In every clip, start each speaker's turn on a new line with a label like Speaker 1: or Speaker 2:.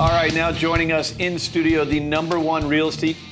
Speaker 1: All right, now joining us in studio, the #1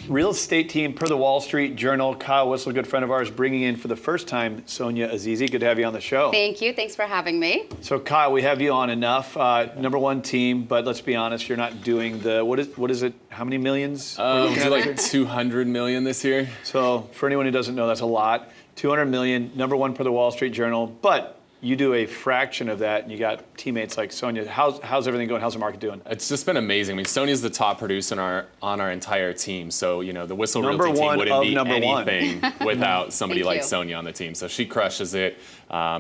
Speaker 1: real estate team per the Wall Street Journal. Kyle Whissel, a good friend of ours, bringing in for the first time Sonia Azizi. Good to have you on the show.
Speaker 2: Thank you. Thanks for having me.
Speaker 1: So Kyle, we have you on enough. #1 team, but let's be honest, you're not doing the what is it? How many millions?
Speaker 3: We'll do like 200 million this year.
Speaker 1: So for anyone who doesn't know, that's a lot. 200 million, #1 per the Wall Street Journal, but you do a fraction of that, and you got teammates like Sonia. How's everything going? How's the market doing?
Speaker 3: It's just been amazing. I mean, Sonia's the top producer on our entire team. So, you know, the Whissel Realty team wouldn't be anything without somebody like Sonia on the team. So she crushes it.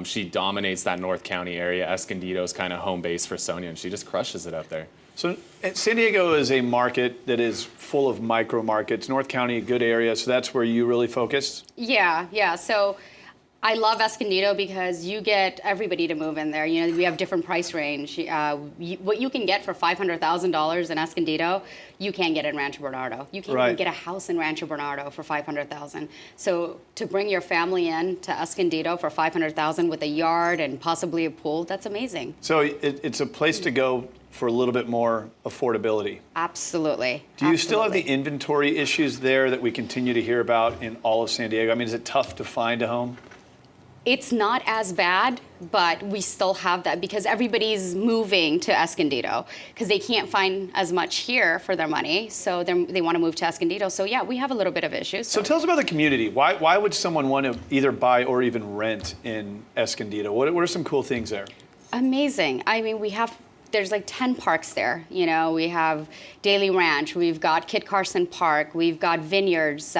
Speaker 3: She dominates that North County area. Escondido's kind of home base for Sonia, and she just crushes it up there.
Speaker 1: So San Diego is a market that is full of micro markets. North County, a good area, so that's where you really focus?
Speaker 2: Yeah. So I love Escondido because you get everybody to move in there. You know, we have different price range. What you can get for $500,000 in Escondido, you can't get in Rancho Bernardo. You can't even get a house in Rancho Bernardo for $500,000. So to bring your family in to Escondido for $500,000 with a yard and possibly a pool, that's amazing.
Speaker 1: So it's a place to go for a little bit more affordability.
Speaker 2: Absolutely.
Speaker 1: Do you still have the inventory issues there that we continue to hear about in all of San Diego? I mean, is it tough to find a home?
Speaker 2: It's not as bad, but we still have that because everybody's moving to Escondido because they can't find as much here for their money, so they want to move to Escondido. So yeah, we have a little bit of issues.
Speaker 1: So tell us about the community. Why would someone want to either buy or even rent in Escondido? What are some cool things there?
Speaker 2: Amazing. I mean, there's like 10 parks there. You know, we have Daily Ranch, we've got Kit Carson Park, we've got vineyards,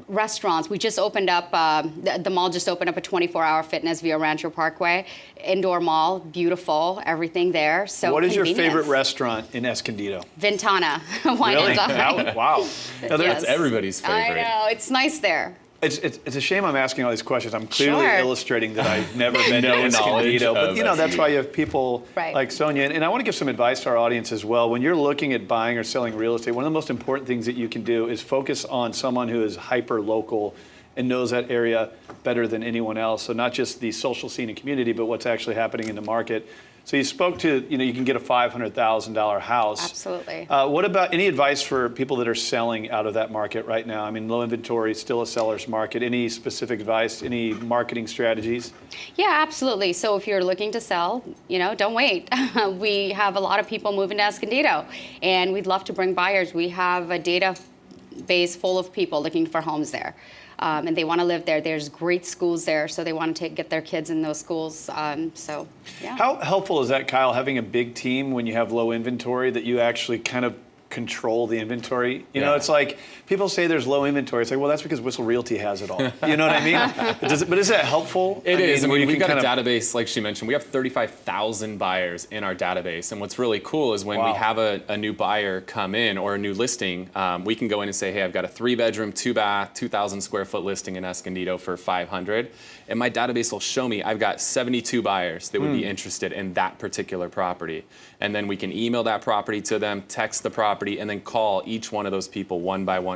Speaker 2: restaurants. We just opened up, the mall just opened up a 24-hour fitness via Rancho Parkway. Indoor mall, beautiful, everything there. So
Speaker 1: what is your favorite restaurant in Escondido?
Speaker 2: Ventana, Wine
Speaker 1: really?
Speaker 2: and Dine.
Speaker 1: Wow.
Speaker 3: Now, that's everybody's favorite.
Speaker 2: I know, it's nice there.
Speaker 1: It's a shame I'm asking all these questions. I'm clearly illustrating that I've never been to Escondido. But, you know, that's why you have people like Sonia. And I want to give some advice to our audience as well. When you're looking at buying or selling real estate, one of the most important things that you can do is focus on someone who is hyper-local and knows that area better than anyone else. So not just the social scene and community, but what's actually happening in the market. So you spoke to, you know, you can get a $500,000 house.
Speaker 2: Absolutely.
Speaker 1: What about any advice for people that are selling out of that market right now? I mean, low inventory, still a seller's market. Any specific advice, any marketing strategies? Yeah,
Speaker 2: absolutely. So if you're looking to sell, you know, don't wait. We have a lot of people moving to Escondido, and we'd love to bring buyers. We have a database full of people looking for homes there. And they want to live there. There's great schools there, so they want to get their kids in those schools. So, yeah.
Speaker 1: How helpful is that, Kyle, having a big team when you have low inventory, that you actually kind of control the inventory? You know, it's like people say there's low inventory. It's like, well, that's because Whissel Realty has it all. You know what I mean? But is that helpful?
Speaker 3: It is. I mean, we've got a database, like she mentioned. We have 35,000 buyers in our database. And what's really cool is when we have a new buyer come in or a new listing, we can go in and say, hey, I've got a 3-bedroom, 2-bath, 2,000 square foot listing in Escondido for $500. And my database will show me I've got 72 buyers that would be interested in that particular property. And then we can email that property to them, text the property, and then call each one of those people one by one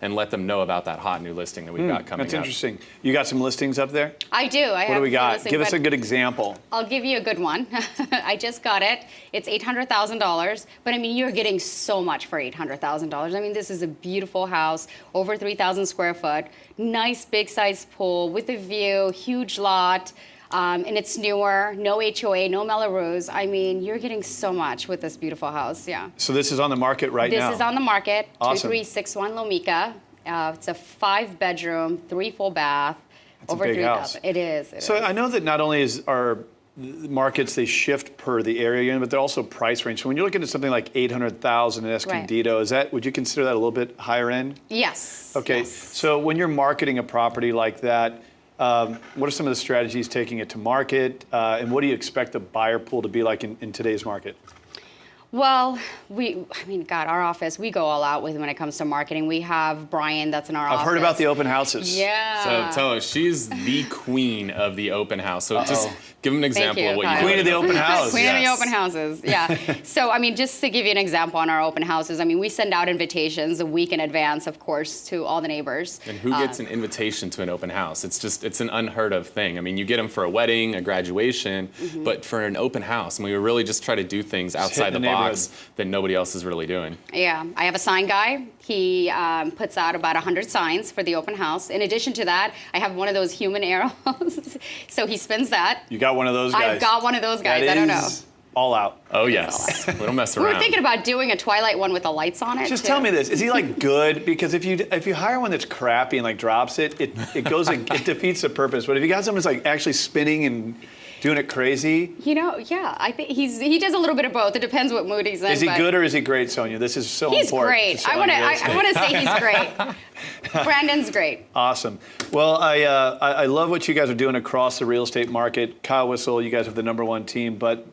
Speaker 3: and let them know about that hot new listing that we've got coming up.
Speaker 1: That's interesting. You got some listings up there?
Speaker 2: I do.
Speaker 1: What do we got? Give us a good example.
Speaker 2: I'll give you a good one. I just got it. It's $800,000, but I mean, you're getting so much for $800,000. I mean, this is a beautiful house, over 3,000 square foot, nice big size pool with a view, huge lot. And it's newer, no HOA, no Melrose. I mean, you're getting so much with this beautiful house, yeah.
Speaker 1: So this is on the market now?
Speaker 2: This is on the market,
Speaker 1: awesome.
Speaker 2: 2361 Lomika. It's a 5-bedroom, 3 full bath, over 3,000. It is.
Speaker 1: So I know that not only are markets, they shift per the area, but they're also price range. So when you're looking at something like $800,000 in Escondido, would you consider that a little bit higher end?
Speaker 2: Yes.
Speaker 1: Okay,
Speaker 2: yes.
Speaker 1: So when you're marketing a property like that, what are some of the strategies taking it to market, and what do you expect the buyer pool to be like in today's market?
Speaker 2: Well, God, our office, we go all out when it comes to marketing. We have Brian that's in our office.
Speaker 1: I've heard about the open houses.
Speaker 2: Yeah.
Speaker 3: So tell us, she's the queen of the open house. So just give them an example of what you do.
Speaker 1: Queen of the open house.
Speaker 2: Queen of the open houses, yeah. So, I mean, just to give you an example on our open houses, I mean, we send out invitations a week in advance, of course, to all the neighbors.
Speaker 3: And who gets an invitation to an open house? It's an unheard of thing. I mean, you get them for a wedding, a graduation, but for an open house, and we really just try to do things outside the box. box that nobody else is really doing.
Speaker 2: Yeah, I have a sign guy. He puts out about 100 signs for the open house. In addition to that, I have one of those human arrows. So he spins that.
Speaker 1: You got one of those guys?
Speaker 2: I've got one of those guys. I don't know.
Speaker 1: All out.
Speaker 3: Oh, yes. We don't mess around.
Speaker 2: We were thinking about doing a Twilight one with the lights on it.
Speaker 1: Just
Speaker 2: too.
Speaker 1: tell me this. Is he like good? Because if you hire one that's crappy and like drops it, it goes it defeats the purpose. But if you got someone that's like actually spinning and doing it crazy.
Speaker 2: You know, yeah, I think he does a little bit of both. It depends what mood he's in.
Speaker 1: Is he good or is he great, Sonia? This is so important.
Speaker 2: He's great. I want to say he's great. Brandon's great.
Speaker 1: Awesome. Well, I love what you guys are doing across the real estate market. Kyle Whissel, you guys have the #1 team, but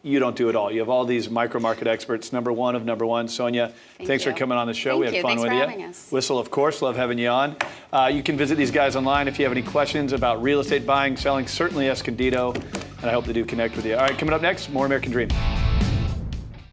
Speaker 1: you don't do it all. You have all these micro market experts, #1 of #1. Sonia, thanks for coming on the show. We had fun with you.
Speaker 2: Thanks for having us.
Speaker 1: Whissel, of course, love having you on. You can visit these guys online if you have any questions about real estate buying, selling, certainly Escondido, and I hope they do connect with you. All right, coming up next, more American Dream.